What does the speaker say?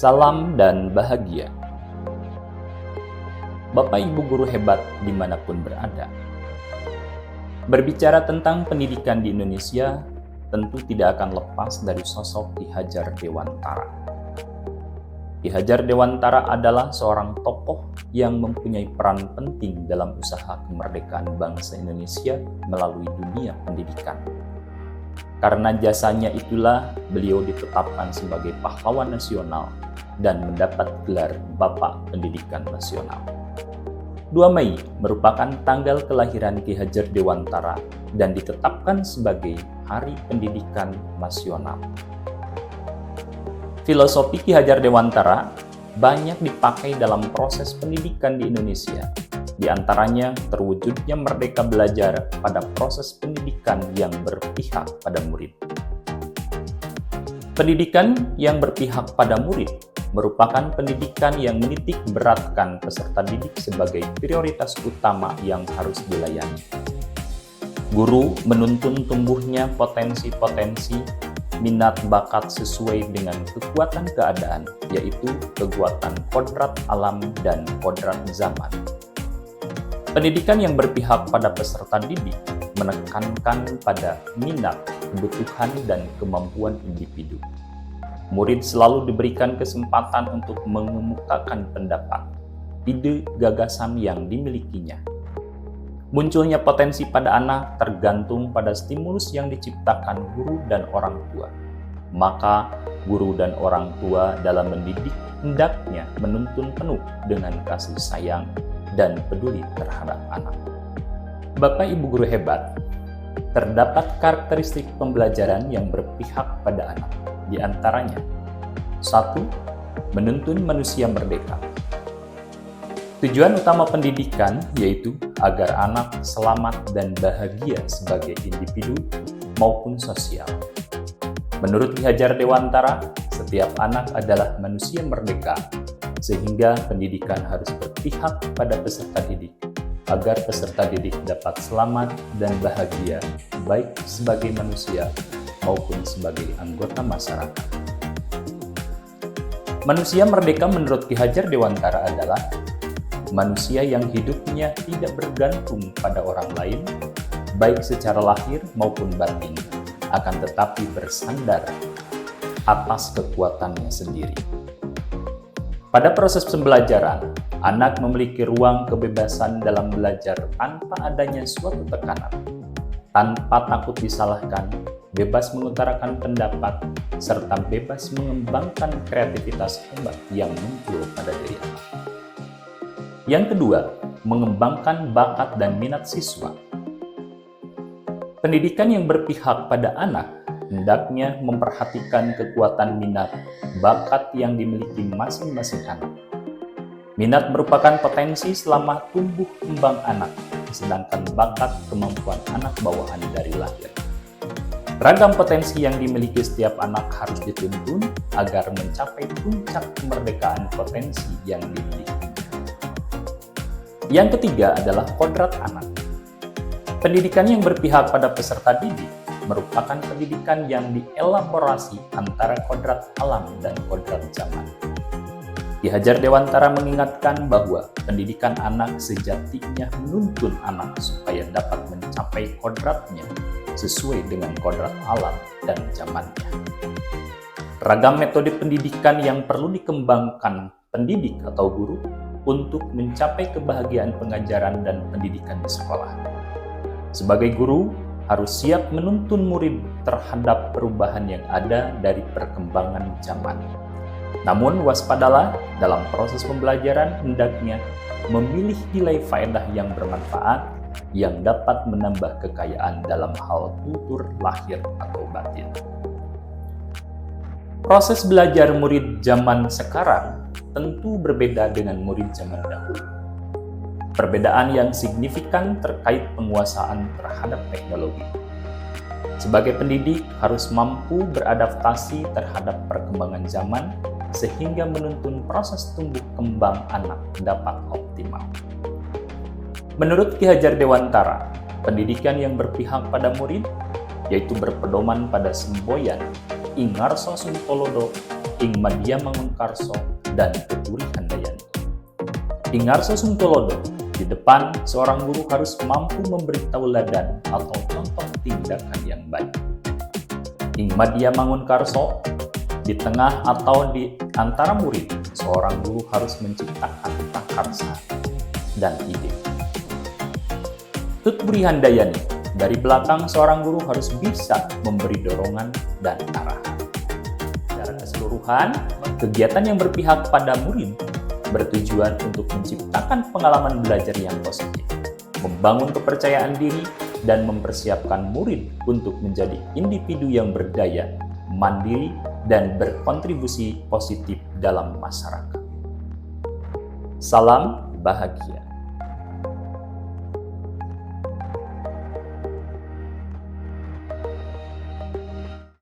Salam dan bahagia. Bapak Ibu guru hebat dimanapun berada. Berbicara tentang pendidikan di Indonesia, tentu tidak akan lepas dari sosok Ki Hajar Dewantara. Ki Hajar Dewantara adalah seorang tokoh yang mempunyai peran penting dalam usaha kemerdekaan bangsa Indonesia melalui dunia pendidikan. Karena jasanya itulah beliau ditetapkan sebagai pahlawan nasional dan mendapat gelar Bapak Pendidikan Nasional. 2 Mei merupakan tanggal kelahiran Ki Hajar Dewantara dan ditetapkan sebagai Hari Pendidikan Nasional. Filosofi Ki Hajar Dewantara banyak dipakai dalam proses pendidikan di Indonesia. Di antaranya terwujudnya merdeka belajar pada proses pendidikan yang berpihak pada murid. Pendidikan yang berpihak pada murid merupakan pendidikan yang menitik beratkan peserta didik sebagai prioritas utama yang harus dilayani. Guru menuntun tumbuhnya potensi-potensi, minat bakat sesuai dengan kekuatan keadaan, yaitu kekuatan kodrat alam dan kodrat zaman. Pendidikan yang berpihak pada peserta didik menekankan pada minat, kebutuhan, dan kemampuan individu. Murid selalu diberikan kesempatan untuk mengemukakan pendapat, ide, gagasan yang dimilikinya. Munculnya potensi pada anak tergantung pada stimulus yang diciptakan guru dan orang tua. Maka, guru dan orang tua dalam mendidik hendaknya menuntun penuh dengan kasih sayang dan peduli terhadap anak. Bapak Ibu guru hebat, terdapat karakteristik pembelajaran yang berpihak pada anak. Di antaranya, 1. Menuntun manusia merdeka. Tujuan utama pendidikan yaitu agar anak selamat dan bahagia sebagai individu maupun sosial. Menurut Ki Hajar Dewantara, setiap anak adalah manusia merdeka, sehingga pendidikan harus berpihak pada peserta didik, agar peserta didik dapat selamat dan bahagia, baik sebagai manusia maupun sebagai anggota masyarakat. Manusia merdeka menurut Ki Hajar Dewantara adalah manusia yang hidupnya tidak bergantung pada orang lain, baik secara lahir maupun batin, akan tetapi bersandar atas kekuatannya sendiri. Pada proses pembelajaran, anak memiliki ruang kebebasan dalam belajar tanpa adanya suatu tekanan, tanpa takut disalahkan, bebas mengutarakan pendapat, serta bebas mengembangkan kreativitas hebat yang muncul pada diri anak. Yang kedua, mengembangkan bakat dan minat siswa. Pendidikan yang berpihak pada anak hendaknya memperhatikan kekuatan minat, bakat yang dimiliki masing-masing anak. Minat merupakan potensi selama tumbuh kembang anak, sedangkan bakat kemampuan anak bawaan dari lahir. Ragam potensi yang dimiliki setiap anak harus dituntun agar mencapai puncak kemerdekaan potensi yang dimiliki. Yang ketiga adalah kodrat anak. Pendidikan yang berpihak pada peserta didik merupakan pendidikan yang dielaborasi antara kodrat alam dan kodrat zaman. Ki Hajar Dewantara mengingatkan bahwa pendidikan anak sejatinya menuntun anak supaya dapat mencapai kodratnya sesuai dengan kodrat alam dan zamannya. Ragam metode pendidikan yang perlu dikembangkan pendidik atau guru untuk mencapai kebahagiaan pengajaran dan pendidikan di sekolah. Sebagai guru, harus siap menuntun murid terhadap perubahan yang ada dari perkembangan zaman. Namun waspadalah, dalam proses pembelajaran hendaknya memilih nilai faedah yang bermanfaat yang dapat menambah kekayaan dalam hal tutur lahir atau batin. Proses belajar murid zaman sekarang tentu berbeda dengan murid zaman dahulu. Perbedaan yang signifikan terkait penguasaan terhadap teknologi. Sebagai pendidik harus mampu beradaptasi terhadap perkembangan zaman sehingga menuntun proses tumbuh kembang anak dapat optimal. Menurut Ki Hajar Dewantara, pendidikan yang berpihak pada murid yaitu berpedoman pada semboyan Ingarso Sumpolodo ing Madya Mangunkarso dan Tuturi Handayani. Ing Ngarso Sungtolodo, di depan seorang guru harus mampu memberi tauladan atau contoh tindakan yang baik. Ing Madya Mangunkarso, di tengah atau di antara murid, seorang guru harus menciptakan prakarsa dan ide. Tuturi Handayani, dari belakang seorang guru harus bisa memberi dorongan dan arahan. Secara keseluruhan, kegiatan yang berpihak pada murid bertujuan untuk menciptakan pengalaman belajar yang positif, membangun kepercayaan diri, dan mempersiapkan murid untuk menjadi individu yang berdaya, mandiri, dan berkontribusi positif dalam masyarakat. Salam bahagia.